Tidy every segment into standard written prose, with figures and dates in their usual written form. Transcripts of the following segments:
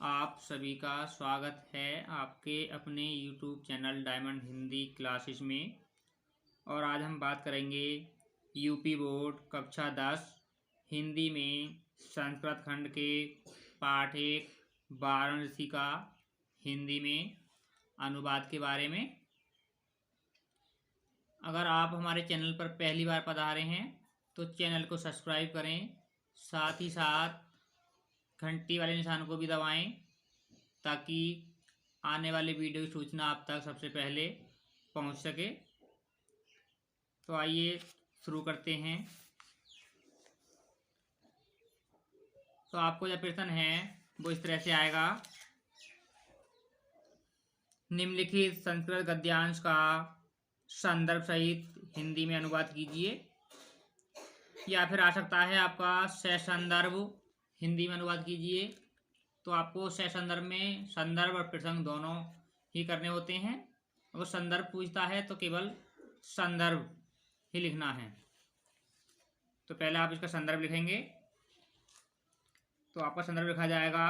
आप सभी का स्वागत है आपके अपने YouTube channel diamond Hindi classes में। और आज हम बात करेंगे यूपी बोर्ड कक्षा 10 हिंदी में संस्कृत खंड के पाठ 1 वाराणसी का हिंदी में अनुवाद के बारे में। अगर आप हमारे चैनल पर पहली बार पधारे हैं तो चैनल को सब्सक्राइब करें, साथ ही साथ घंटी वाले निशान को भी दबाएं ताकि आने वाले वीडियो की सूचना आप तक सबसे पहले पहुंच सके। तो आइए शुरू करते हैं। तो आपको जो प्रश्न है वो इस तरह से आएगा। निम्नलिखित संस्कृत गद्यांश का संदर्भ सहित हिंदी में अनुवाद कीजिए, या फिर आ सकता है आपका ससंदर्भ हिंदी में अनुवाद कीजिए। तो आपको ससंदर्भ में संदर्भ और प्रसंग दोनों ही करने होते हैं। अगर संदर्भ पूछता है तो केवल संदर्भ ही लिखना है। तो पहले आप इसका संदर्भ लिखेंगे। तो आपका संदर्भ लिखा जाएगा,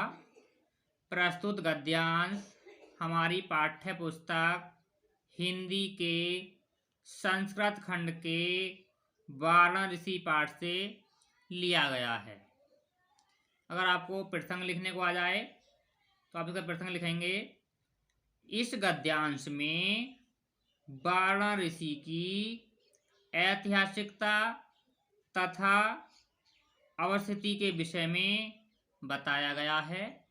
प्रस्तुत गद्यांश हमारी पाठ्य पुस्तक हिंदी के संस्कृत खंड के वाराणसी पाठ से लिया गया है। अगर आपको प्रसंग लिखने को आ जाए तो आप इसका प्रसंग लिखेंगे, इस गद्यांश में वाराणसी की ऐतिहासिकता तथा अवस्थिति के विषय में बताया गया है,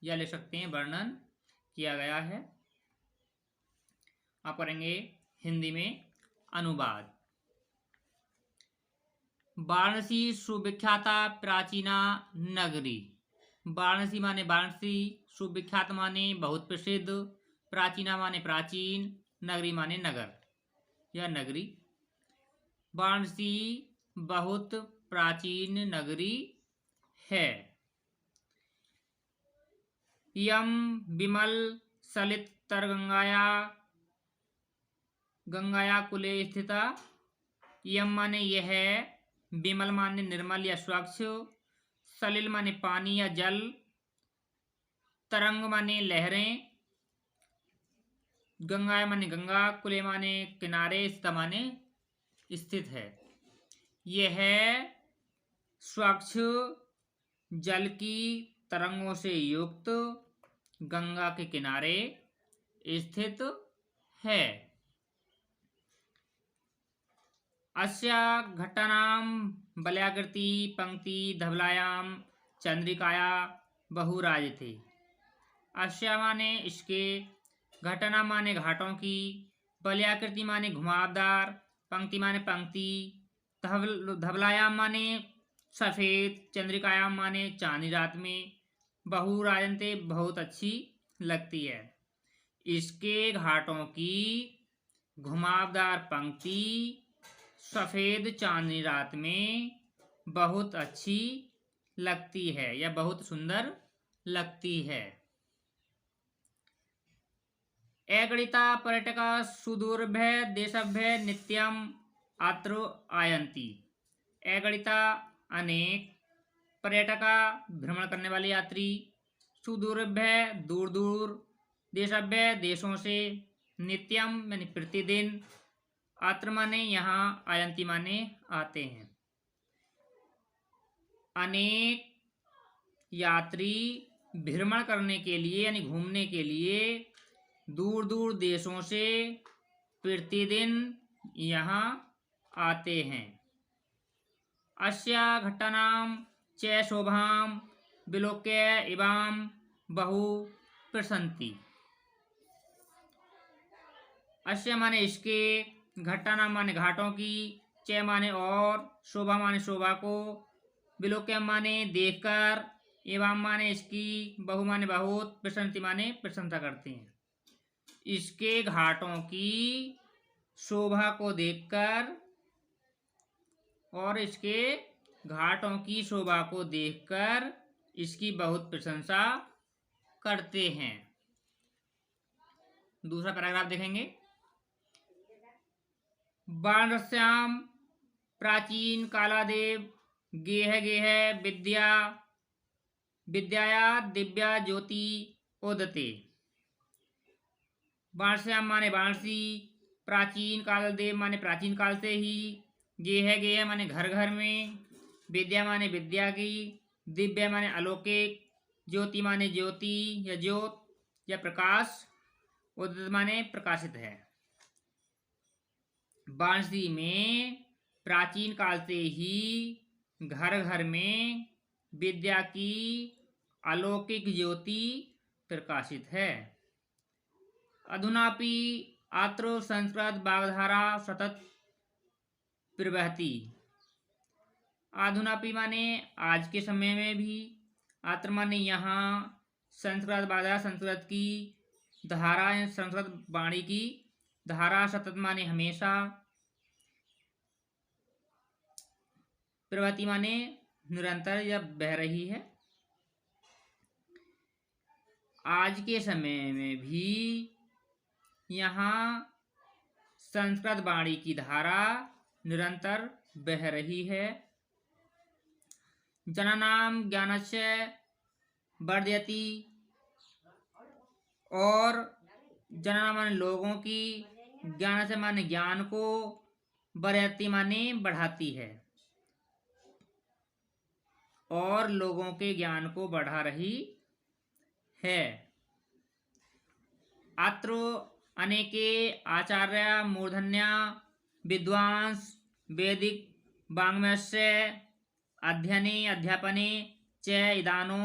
या लिख सकते हैं वर्णन किया गया है। आप करेंगे हिंदी में अनुवाद। वाराणसी सुविख्याता प्राचीना नगरी। वाराणसी माने वाराणसी, सुविख्यात माने बहुत प्रसिद्ध, प्राचीना माने प्राचीन, नगरी माने नगर या नगरी। वाराणसी बहुत प्राचीन नगरी है। यम विमल सलित तर गंगाया कुले स्थिता। यम माने यह, विमल माने निर्मल या स्वच्छ, सलिल माने पानी या जल, तरंग माने लहरें, गंगा माने गंगा, कुले माने किनारे, स्थिता माने स्थित है। यह स्वच्छ जल की तरंगों से युक्त गंगा के किनारे स्थित है। अस्या घट्टानां वलयाकृति पंक्ति धवलायां चंद्रिकाया बहुराजते। अस्या माने इसके, घटना माने घाटों की, वलयाकृति माने घुमावदार, पंक्ति माने पंक्ति, धवलायाम माने सफेद, चंद्रिकायाम माने चांदनी रात में, बहुराजते बहुत अच्छी लगती है। इसके घाटों की घुमावदार पंक्ति सफेद चांदनी रात में बहुत अच्छी लगती है या बहुत सुंदर लगती है। अगणिता पर्यटका सुदूरभ्य देशभ्य नित्यम अत्र आयन्ति। अगणिता अनेक, पर्यटका भ्रमण करने वाले यात्री, सुदूरभ्य दूर दूर, देशभ्य देशों से, नित्यम यानी प्रतिदिन, अत्र माने यहाँ, आयन्ति माने आते हैं। अनेक यात्री भ्रमण करने के लिए यानी घूमने के लिए दूर दूर देशों से प्रतिदिन यहाँ आते हैं। अस्या घट्टानां च शोभां विलोक्य इवां बहु प्रसन्ति। अस्या माने इसके, घट्टानां माने घाटों की, च माने और, शोभा माने शोभा को, विलोक्य माने देखकर, एवं माने इसकी, बहु माने बहुत, प्रसन्ति माने प्रशंसा करते हैं। इसके घाटों की शोभा को देखकर और इसके घाटों की शोभा को देखकर इसकी बहुत प्रशंसा करते हैं। दूसरा पैराग्राफ देखेंगे। वाराणस्याम प्राचीन कालादेव गेह गेह विद्या विद्याया दिव्या ज्योति उदते। वाणस्याम माने वाराणसी, प्राचीन काल देव माने प्राचीन काल से ही, गेह माने घर घर में, विद्या माने विद्या की, दिव्य माने अलौकिक, ज्योति माने ज्योति या ज्योत या प्रकाश, उदित माने प्रकाशित है। वाराणसी में प्राचीन काल से ही घर घर में विद्या की अलौकिक ज्योति प्रकाशित है। अधुनापि अत्र संस्कृत वाग्धारा सतत प्रवहति। अधुनापि माने आज के समय में भी, अत्र माने यहाँ, संस्कृत वाग्धारा संस्कृत की धारा, संस्कृत वाणी की धारा, सतत माने हमेशा, प्रवहति माने निरंतर या बह रही है। आज के समय में भी यहाँ संस्कृत वाणी की धारा निरंतर बह रही है। जनानां ज्ञानस्य वर्धयति, और जनानां माने लोगों की, ज्ञान से माने ज्ञान को, वर्धयति माने बढ़ाती है, और लोगों के ज्ञान को बढ़ा रही है। अत्र अनेके आचार्य मूर्धन्या विद्वांस वैदिक वाङ्मयस्य अध्ययने अध्यापने च इदानो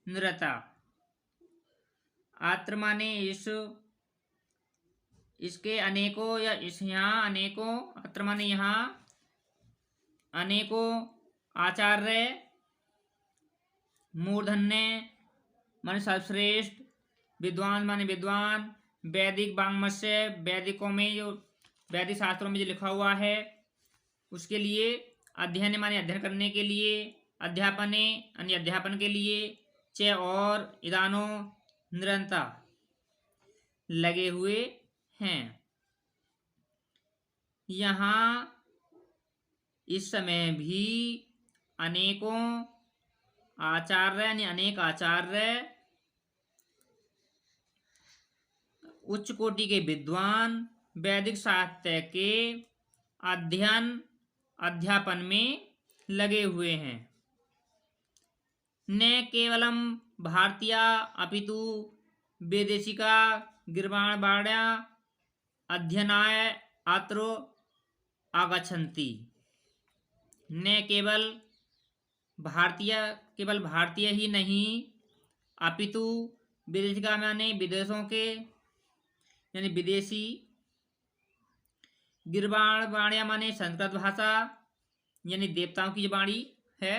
निरता। अत्र माने इसके अनेकों, या इस यहाँ अनेकों, अत्र माने यहाँ अनेकों आचार्य, मूर्धन्य माने सर्वश्रेष्ठ, विद्वान माने विद्वान, वैदिक वाङ्मय, वैदिकों में जो वैदिक शास्त्रों में जो लिखा हुआ है उसके लिए, अध्ययन माने अध्ययन करने के लिए, अध्यापने यानी अध्यापन के लिए, च और इदानो निरंतर लगे हुए हैं। यहाँ इस समय भी अनेकों आचार्य यानी अनेक आचार्य, उच्च कोटि के विद्वान वैदिक साहित्य के अध्ययन अध्यापन में लगे हुए हैं। न केवलम भारतीया अपितु वैदेशिका गिर्वाणवाण्या अध्ययनाय अत्र आगच्छन्ति। न केवल भारतीय ही नहीं, अपितु विदेशिका माने विदेशों के यानी विदेशी, गिर्वाणवाण्या माने संस्कृत भाषा यानी देवताओं की वाणी है,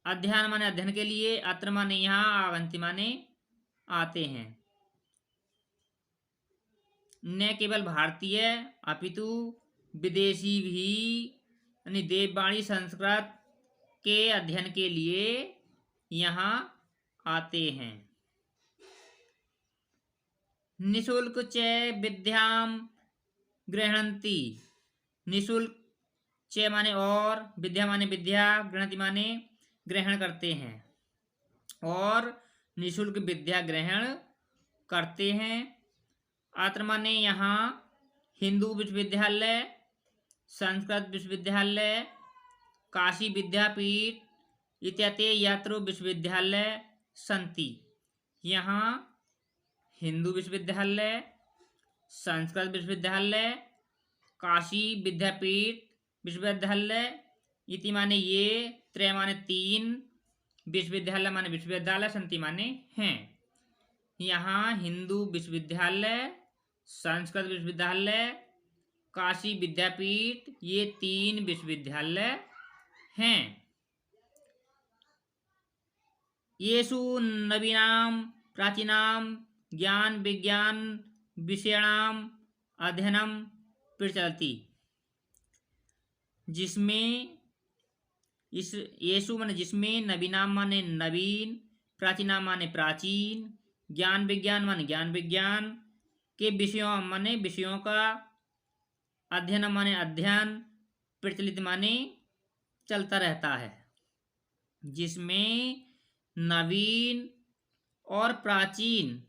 अध्ययन माने अध्ययन के लिए, अत्र माने यहाँ, आगंति माने आते हैं। न केवल भारतीय अपितु विदेशी भी यानी देववाणी संस्कृत के अध्ययन के लिए यहाँ आते हैं। निशुल्क च विद्यां गृह्णन्ति। निशुल्क च माने और, विद्या माने विद्या, गृह्णन्ति माने ग्रहण करते हैं, और निशुल्क विद्या ग्रहण करते हैं। अत्र माने यहाँ हिंदू विश्वविद्यालय, संस्कृत विश्वविद्यालय, काशी विद्यापीठ इत्यादि यत्र विश्वविद्यालय सन्ति। यहाँ हिंदू विश्वविद्यालय, संस्कृत विश्वविद्यालय, काशी विद्यापीठ विश्वविद्यालय इति माने ये, त्रय माने तीन, विश्वविद्यालय माने विश्वविद्यालय, सन्ति माने हैं। यहाँ हिंदू विश्वविद्यालय, संस्कृत विश्वविद्यालय, काशी विद्यापीठ ये तीन विश्वविद्यालय हैं। येषु नवीनां प्राचीनां ज्ञान विज्ञान विषयाणाम अध्ययनम प्रचलति। जिसमें येषु माने जिसमें, नवीनाम माने नवीन, प्राचीनाम माने प्राचीन, ज्ञान विज्ञान माने ज्ञान विज्ञान के विषयों माने विषयों का, अध्ययन माने अध्ययन, प्रचलित माने चलता रहता है। जिसमें नवीन और प्राचीन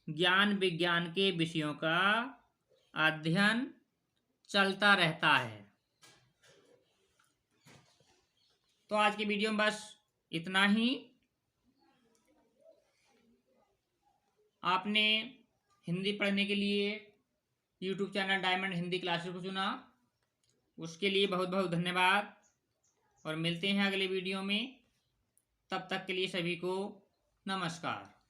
ज्ञान विज्ञान के विषयों का अध्ययन चलता रहता है। तो आज की वीडियो में बस इतना ही। आपने हिंदी पढ़ने के लिए YouTube channel diamond Hindi classes को चुना, उसके लिए बहुत बहुत धन्यवाद और मिलते हैं अगले वीडियो में। तब तक के लिए सभी को नमस्कार।